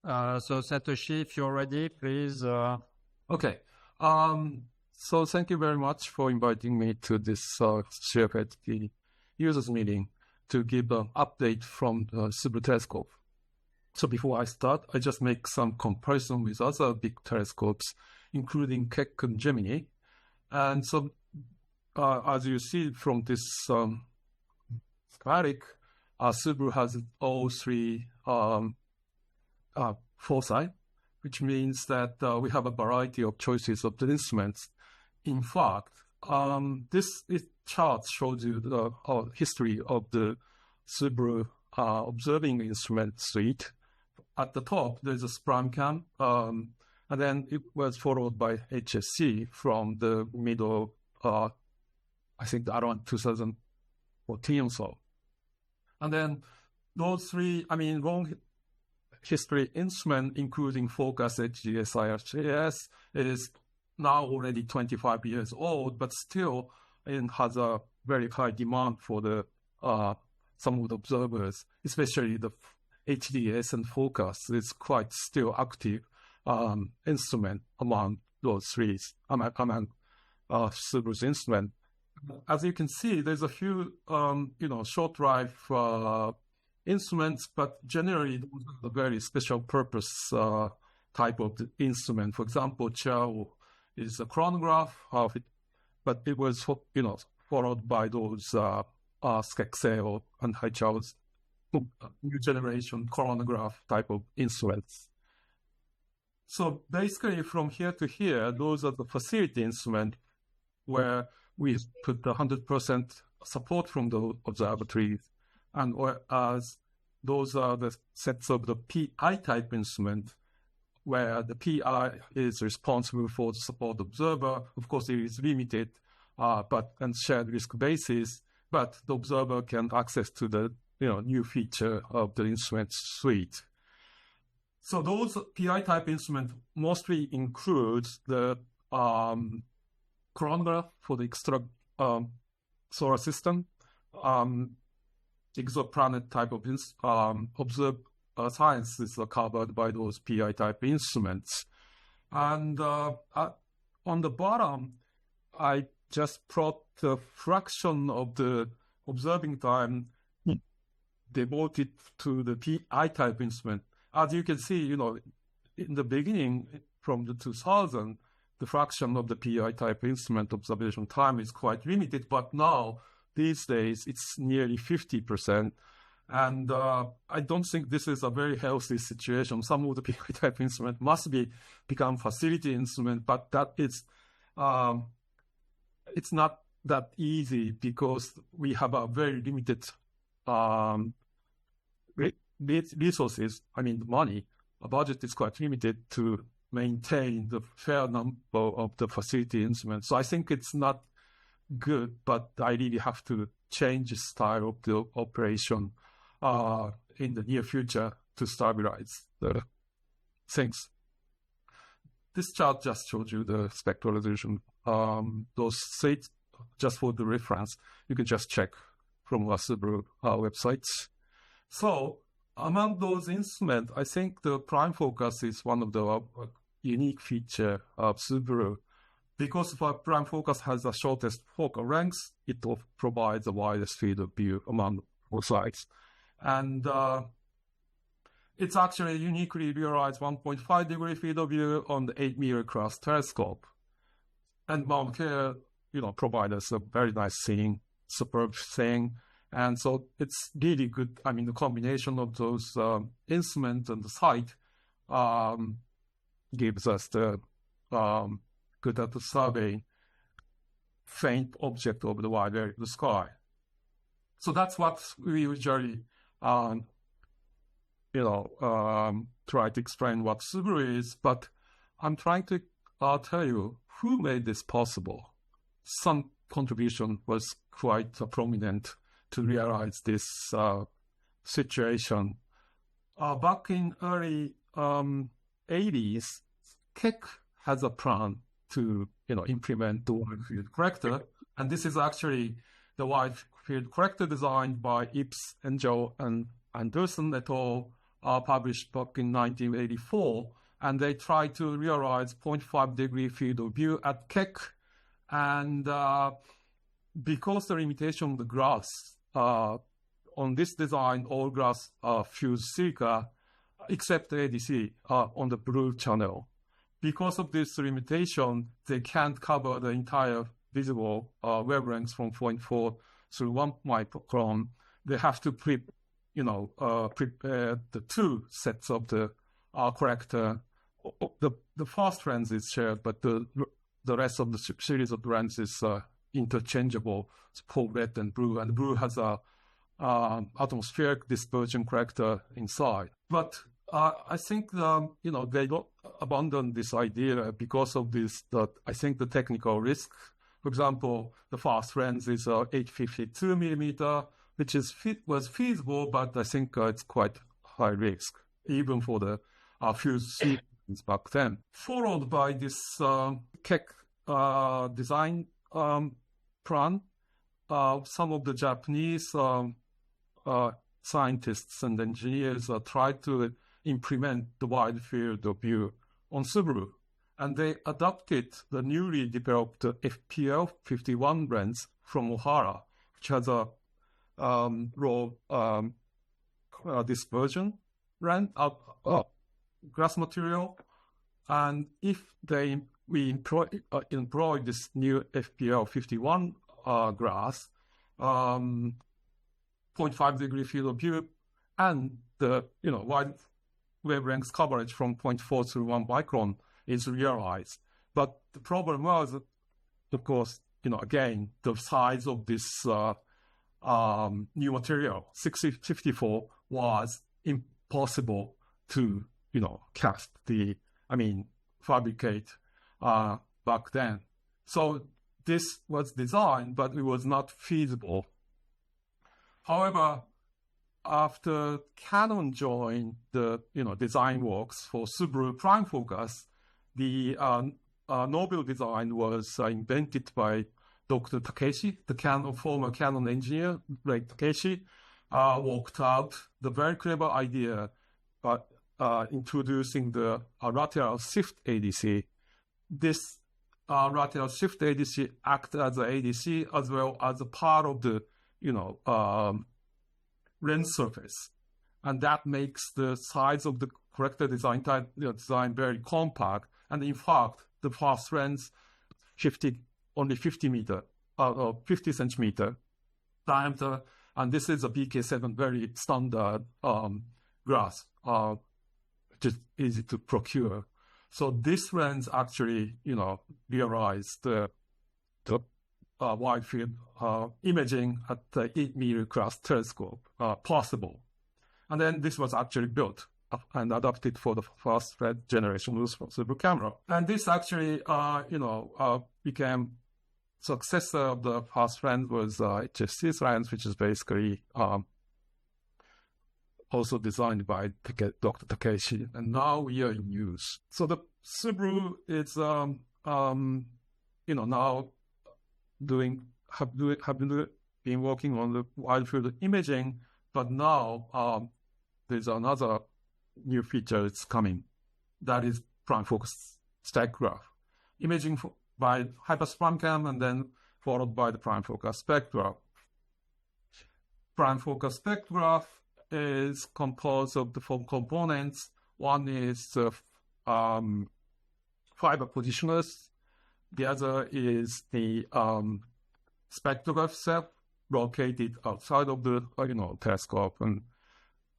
So Satoshi, if you're ready, please. Okay. So thank you very much for inviting me to this CFHT users meeting to give an update from the Subaru Telescope. So before I start, I just make some comparison with other big telescopes, including Keck and Gemini. And so, as you see from this schematic, Subaru has all three foresight, which means that we have a variety of choices of the instruments. In fact, this chart shows you the history of the Subaru observing instrument suite. At the top, there's a SPRIME-CAM, and then it was followed by HSC from the middle, I think around 2014 or so. And then those three, long history instrument, including Focus, HGS, IRJS, is now already 25 years old, but still it has a very high demand for the some of the observers, especially the HDS and Focus is quite still active instrument among those three, among Subaru's instrument. As you can see, there's a few, short drive instruments, but generally those are the very special purpose type of the instrument. For example, Chow is a chronograph, but it was, followed by those Skexel and Haichow's new generation chronograph type of instruments. So basically from here to here, those are the facility instruments where we put 100% support from the observatories, and whereas those are the sets of the PI type instrument where the PI is responsible for the support observer. Of course, it is limited, and shared risk basis, but the observer can access to the new feature of the instrument suite. So those PI type instruments mostly includes the chronograph for the extra solar system, exoplanet type of observed science is covered by those PI type instruments. And on the bottom, I just plot the fraction of the observing time devoted to the PI type instrument. As you can see, in the beginning, from the 2000, the fraction of the PI type instrument observation time is quite limited, but now, these days, it's nearly 50%. And I don't think this is a very healthy situation. Some of the PI type instrument must become facility instrument, but that is, it's not that easy because we have a very limited resources, money. A budget is quite limited to maintain the fair number of the facility instruments. So I think it's not good, but I really have to change the style of the operation in the near future to stabilize the things. This chart just shows you the spectral resolution. Those states, just for the reference, you can just check from our Subaru websites. So among those instruments, I think the prime focus is one of the unique feature of Subaru. Because prime focus has the shortest focal length, it provides the widest field of view among all sides. And it's actually uniquely realized 1.5 degree field of view on the 8-meter class telescope. And Mount Claire, provides us a very nice thing, superb thing. And so it's really good. The combination of those instruments and the site gives us the good at the survey faint object over the wide area of the sky. So that's what we usually, try to explain what Subaru is, but I'm trying to tell you who made this possible. Some contribution was quite prominent to realize this situation. Back in early 80s, Keck has a plan to, implement the wide field corrector. And this is actually the wide field corrector designed by Ibs, Angel, and Anderson et al. published back in 1984, and they tried to realize 0.5-degree field of view at Keck. And because the limitation of the glass, on this design, all glass fused silica, except the ADC on the blue channel. Because of this limitation, they can't cover the entire visible wavelengths from 0.4 through 1 micron. They have to prepare the two sets of the corrector. The first lens is shared, but the rest of the series of lenses is interchangeable for red and blue has a atmospheric dispersion corrector inside. But I think they don't abandon this idea because of this. That I think the technical risk. For example, the first lens is 852 millimeter, which was feasible, but I think it's quite high risk, even for the fused sequence back then. Followed by this Keck design plan, some of the Japanese scientists and engineers tried to implement the wide field of view on Subaru, and they adopted the newly developed FPL51 lens from Ohara, which has a low dispersion lens, glass material. And if we employ this new FPL51 glass, 0.5-degree field of view, and the wide wavelength coverage from 0.4 through 1 micron is realized. But the problem was, of course, again, the size of this new material, 654, was impossible to, fabricate back then. So this was designed, but it was not feasible. However, after Canon joined the design works for Subaru Prime Focus, the Nobel design was invented by Dr. Takeshi, the former Canon engineer, like Takeshi, worked out the very clever idea introducing the lateral shift ADC. This lateral shift ADC acts as an ADC as well as a part of the lens surface, and that makes the size of the corrector design very compact. And in fact, the first lens shifted only 50 centimeter diameter, and this is a BK7 very standard glass, which is easy to procure. So this lens actually, realized the wide field imaging at the 8 meter class telescope possible. And then this was actually built and adopted for the first generation Subaru camera. And this actually, became successor of the first lens was HFC's lens, which is basically also designed by Dr. Takeshi, and now we are in use. So the Subaru is, now have been working on the wide field imaging, but now there's another new feature that's coming. That is prime focus stack graph. Imaging by hyperspectrum cam and then followed by the prime focus spectra. Prime focus spectra is composed of the four components. One is fiber positioners. The other is the spectrograph itself, located outside of the telescope, and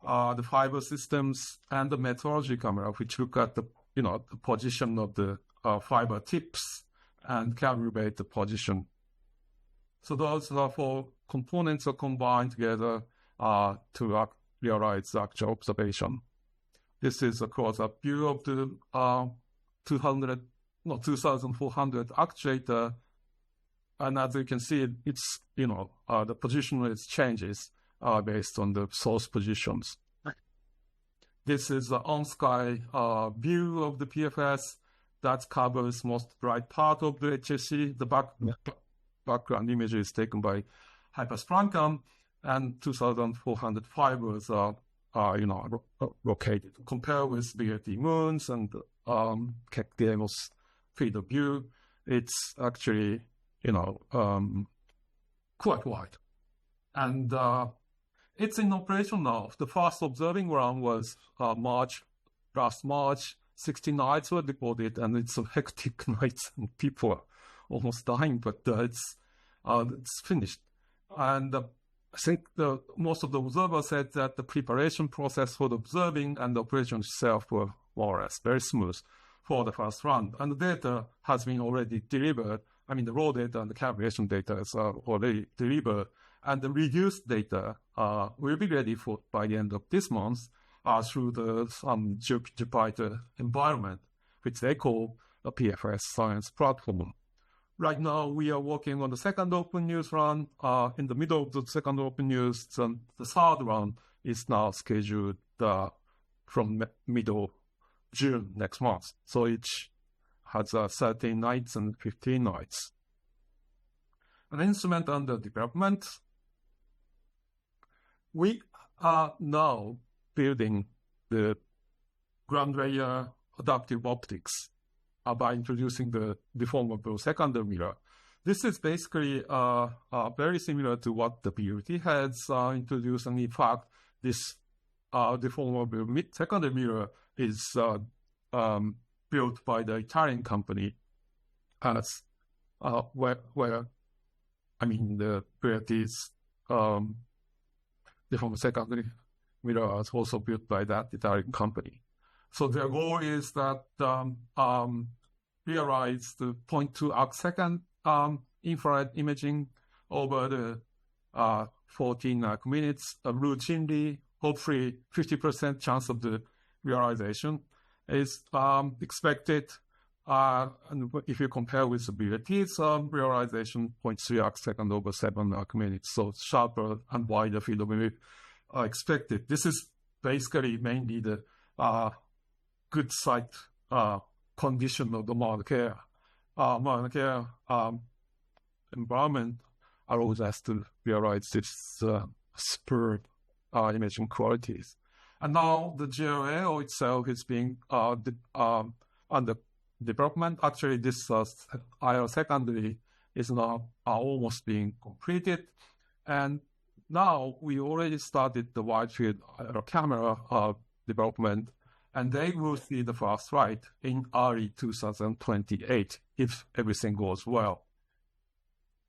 the fiber systems and the metrology camera, which look at the the position of the fiber tips and calibrate the position. So those four components are combined together to realize the actual observation. This is, of course, a view of the 2,400 actuator, and as you can see, it's the position is changes based on the source positions. This is the on-sky view of the PFS that covers most bright part of the HSC. The background image is taken by hyperspectrum, and 2,400 fibers are located. Compare with BLT moons and Keck-Deimos field of view, it's actually, quite wide. And it's in operation now. The first observing ground was last March. 60 nights were recorded, and it's a hectic night, and people are almost dying, but it's finished. And I think most of the observers said that the preparation process for the observing and the operation itself were more or less very smooth for the first run. And the data has been already delivered. I mean, the raw data and the calibration data is already delivered. And the reduced data will be ready by the end of this month through the Jupyter environment, which they call the PFS Science Platform. Right now, we are working on the second Open News run. In the middle of the second Open News, the third run is now scheduled from middle June next month. So each has 13 nights and 15 nights. An instrument under development. We are now building the ground layer adaptive optics by introducing the deformable secondary mirror. This is basically very similar to what the BLT has introduced, and in fact, this deformable secondary mirror is built by the Italian company, as where the BLT's deformable secondary mirror is also built by that Italian company. So their goal is that realize the 0.2 arc-second infrared imaging over the 14 minutes routinely. Hopefully, 50% chance of the realization is expected. And if you compare with the BLT's realization, 0.3 arc-second over 7 arc-minutes, so sharper and wider field of view are expected. This is basically mainly the good sight condition of the Mauna-Kea. Mauna-Kea environment allows us to realize this superb imaging qualities. And now the GLAO itself is being under development. Actually, this IR secondary is now almost being completed. And now we already started the wide field camera development, and they will see the first flight in early 2028 if everything goes well.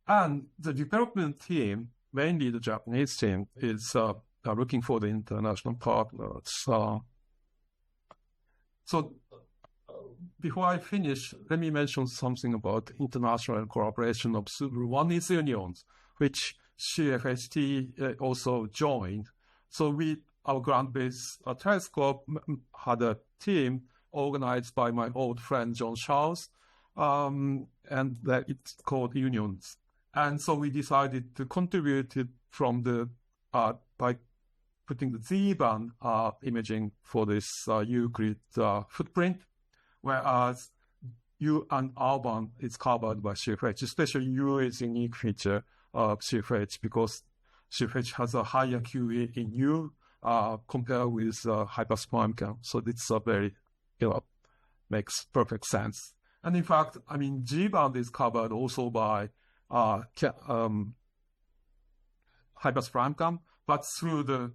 And the development team, mainly the Japanese team, is looking for the international partners. So before I finish, let me mention something about international cooperation of Subaru. One is unions, which CFHT also joined. So our ground-based telescope had a team organized by my old friend John Charles, and that it's called Unions. And so we decided to contribute it from by putting the Z-band imaging for this Euclid footprint, whereas U and R band is covered by CFH. Especially U is a unique feature of CFH because CFH has a higher QE in U compared with hypersprime cam. So it's a very, makes perfect sense. And in fact, G band is covered also by hypersprime cam, but through the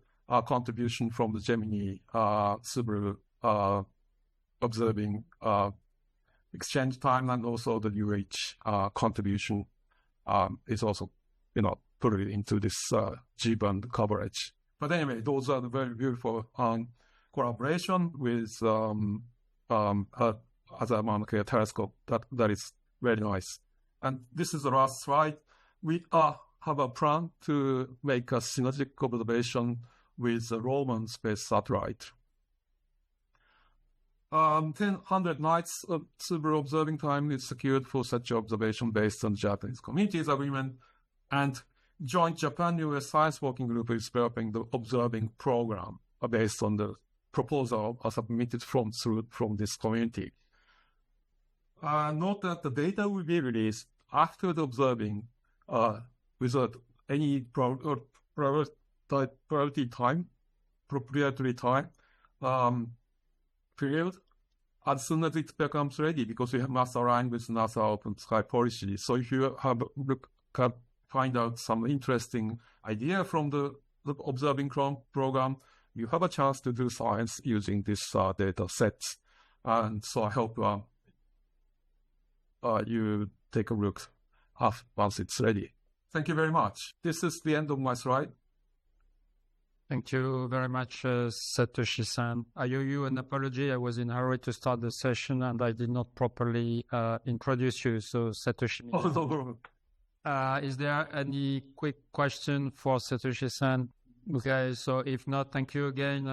contribution from the Gemini Subaru observing exchange time, and also the UH contribution is also, put it into this G-band coverage. But anyway, those are the very beautiful collaboration with other Mauna-Kea telescope. That is very nice. And this is the last slide. We have a plan to make a synergistic observation with the Roman space satellite. 100 nights of Subaru observing time is secured for such observation based on Japanese community's agreement, and joint Japan-US Science Working Group is developing the observing program based on the proposal submitted from this community. Note that the data will be released after the observing without any priority time, proprietary time period as soon as it becomes ready, because we must align with NASA Open Sky policy. So if you have find out some interesting idea from the Observing Chrome program, you have a chance to do science using this data sets. And so I hope you take a look once it's ready. Thank you very much. This is the end of my slide. Thank you very much, Satoshi-san. I owe you an apology. I was in a hurry to start the session and I did not properly introduce you. So Satoshi. Oh, no problem. Is there any quick question for Satoshi-san? Okay, so if not, thank you again,